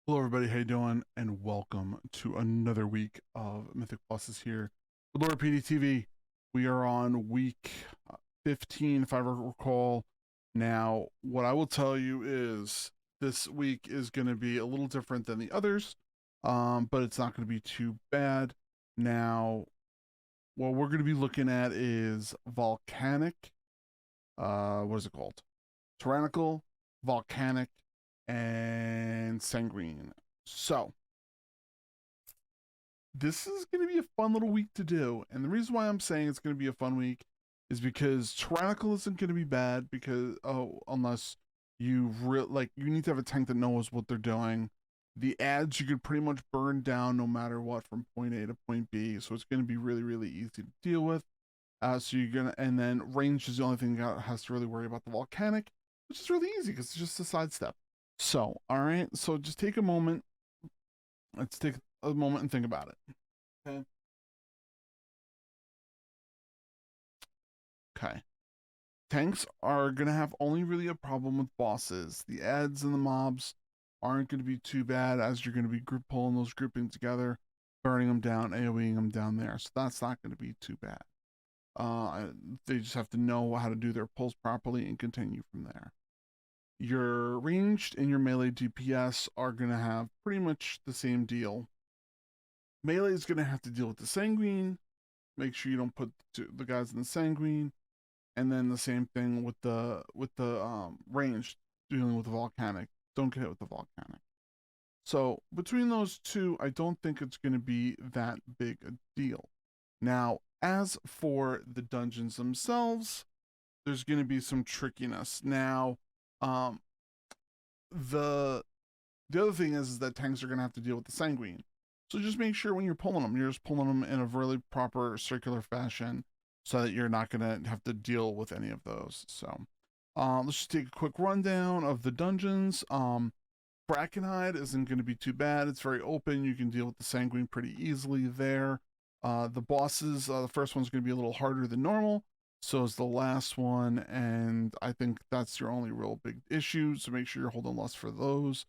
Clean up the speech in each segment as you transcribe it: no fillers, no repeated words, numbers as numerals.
Hello everybody, how you doing? And welcome to another week of Mythic Bosses here with Lord PeteyTV. We are on week 15, if I recall. Now, what I will tell you is this week is going to be a little different than the others, but it's not going to be too bad. Now, what we're going to be looking at is Volcanic. What is it called? Tyrannical, Volcanic, and Sanguine. So, this is going to be a fun little week to do. And the reason why I'm saying it's going to be a fun week is because Tyrannical isn't going to be bad because, unless you you need to have a tank that knows what they're doing. The ads you could pretty much burn down no matter what from point A to point B. So it's going to be really, really easy to deal with. So you're going to, and then range is the only thing that has to really worry about the Volcanic, which is really easy because it's just a sidestep. So, all right. So just take a moment. Let's take a moment and think about it. Okay. Okay. Tanks are going to have only really a problem with bosses. The ads and the mobs aren't going to be too bad as you're going to be group pulling those grouping together, burning them down, AoEing them down there. So that's not going to be too bad. They just have to know how to do their pulls properly and continue from there. Your ranged and your melee DPS are going to have pretty much the same deal. Melee is going to have to deal with the Sanguine. Make sure you don't put the guys in the Sanguine. And then the same thing with the ranged, dealing with the Volcanic. Don't get hit with the Volcanic. So between those two, I don't think it's going to be that big a deal. Now, as for the dungeons themselves, there's going to be some trickiness. Now, the other thing is that tanks are going to have to deal with the Sanguine. So just make sure when you're pulling them, you're just pulling them in a really proper circular fashion so that you're not going to have to deal with any of those. So let's just take a quick rundown of the dungeons. Brackenhide isn't going to be too bad. It's very open. You can deal with the Sanguine pretty easily there. The bosses, the first one's going to be a little harder than normal. So is the last one, and I think that's your only real big issue. So make sure you're holding lust for those.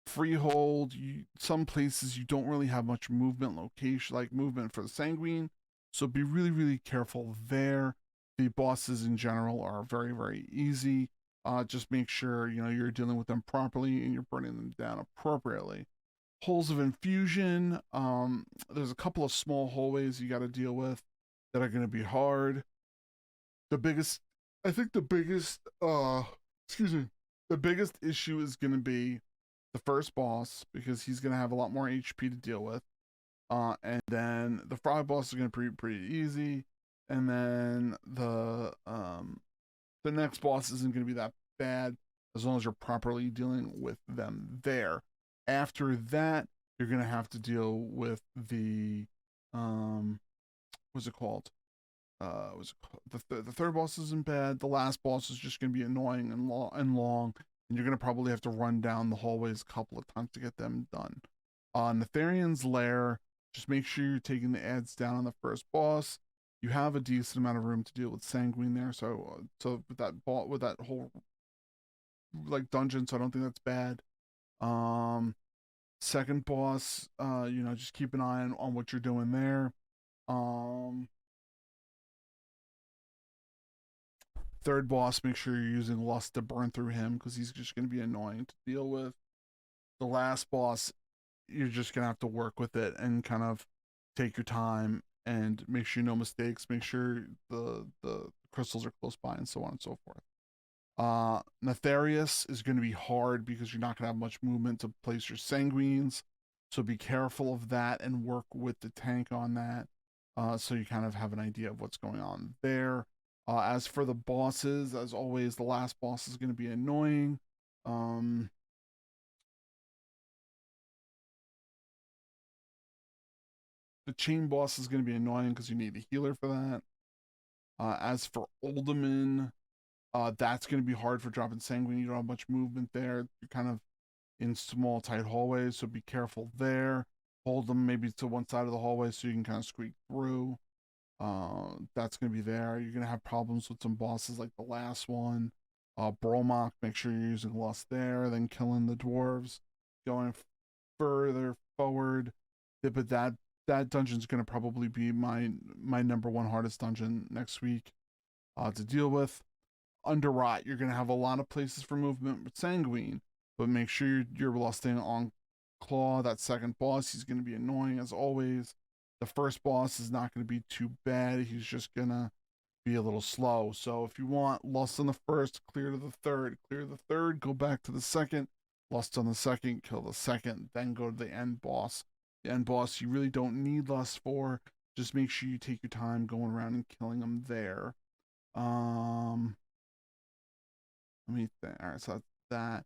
Freehold, some places you don't really have much movement location, like movement for the Sanguine. So be really, really careful there. The bosses in general are very, very easy. Just make sure you're dealing with them properly and you're burning them down appropriately. Holes of infusion. There's a couple of small hallways you got to deal with that are going to be hard. The biggest, I think, excuse me, the biggest issue is going to be the first boss because he's going to have a lot more HP to deal with. And then the frog boss is going to be pretty easy. And then the next boss isn't going to be that bad as long as you're properly dealing with them there. After that, you're going to have to deal with the what's it called? The third boss isn't bad. The last boss is just going to be annoying and long, and you're going to probably have to run down the hallways a couple of times to get them done. Netherian's Lair, just make sure you're taking the ads down on the first boss. You have a decent amount of room to deal with Sanguine there, so with that whole like dungeon, so I don't think that's bad. Second boss, just keep an eye on what you're doing there. Third boss, make sure you're using lust to burn through him because he's just going to be annoying to deal with. The last boss, you're just going to have to work with it and kind of take your time and make sure no mistakes. Make sure the crystals are close by and so on and so forth. Nefarious is going to be hard because you're not going to have much movement to place your Sanguines. So be careful of that and work with the tank on that. So you kind of have an idea of what's going on there. As for the bosses, as always, the last boss is going to be annoying. The chain boss is going to be annoying because you need a healer for that. As for Uldaman, that's going to be hard for dropping Sanguine. You don't have much movement there. You're kind of in small, tight hallways, so be careful there. Hold them maybe to one side of the hallway so you can kind of squeak through. That's going to be there. You're going to have problems with some bosses like the last one. Bromok, make sure you're using Lust there, then killing the dwarves. Going further forward. But that dungeon's going to probably be my number one hardest dungeon next week to deal with. Under Rot, you're going to have a lot of places for movement with Sanguine, but make sure you're lusting on Claw. That second boss, he's going to be annoying as always. The first boss is not going to be too bad. He's just going to be a little slow. So if you want lust on the first, clear to the third. Clear the third, go back to the second. Lust on the second, kill the second, then go to the end boss. The end boss you really don't need lust for. Just make sure you take your time going around and killing them there. Let me think. All right, so that's that.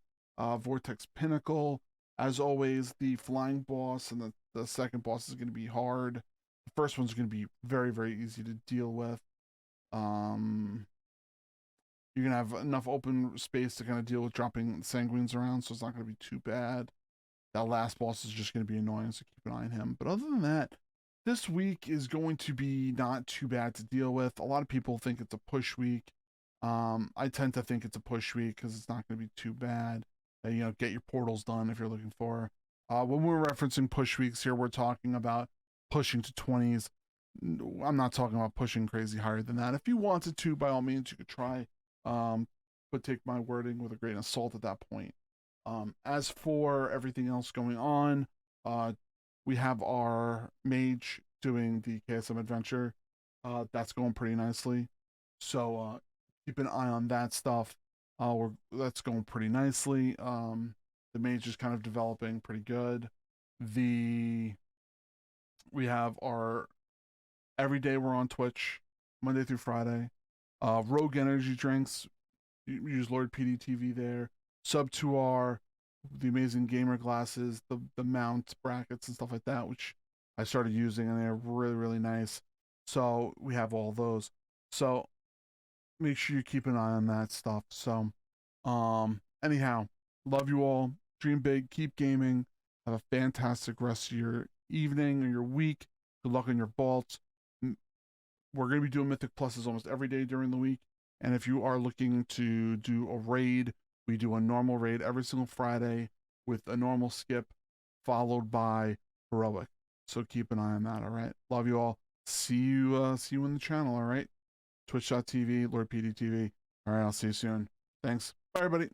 Vortex Pinnacle. As always, the flying boss and the second boss is going to be hard. The first one's going to be very, very easy to deal with. You're going to have enough open space to kind of deal with dropping Sanguines around, so it's not going to be too bad. That last boss is just going to be annoying, so keep an eye on him. But other than that, this week is going to be not too bad to deal with. A lot of people think it's a push week. I tend to think it's a push week because it's not going to be too bad. Get your portals done if you're looking for. When we're referencing push weeks here, we're talking about pushing to 20s. I'm not talking about pushing crazy higher than that. If you wanted to, by all means, you could try. But take my wording with a grain of salt at that point. As for everything else going on, we have our mage doing the KSM adventure. That's going pretty nicely. So keep an eye on that stuff. That's going pretty nicely. The mage is kind of developing pretty good. We have our every day we're on Twitch, Monday through Friday. Rogue energy drinks. You use Lord PeteyTV there. Sub to our the amazing gamer glasses, the mount brackets and stuff like that, which I started using and they're really, really nice. So we have all those. So make sure you keep an eye on that stuff. So anyhow, love you all. Dream big, keep gaming. Have a fantastic rest of your evening or your week. Good luck on your vaults. We're going to be doing Mythic Pluses almost every day during the week. And if you are looking to do a raid, we do a normal raid every single Friday with a normal skip followed by heroic. So keep an eye on that, all right? Love you all. See you in the channel, all right? Twitch.tv, Lord PeteyTV. All right, I'll see you soon. Thanks. Bye, everybody.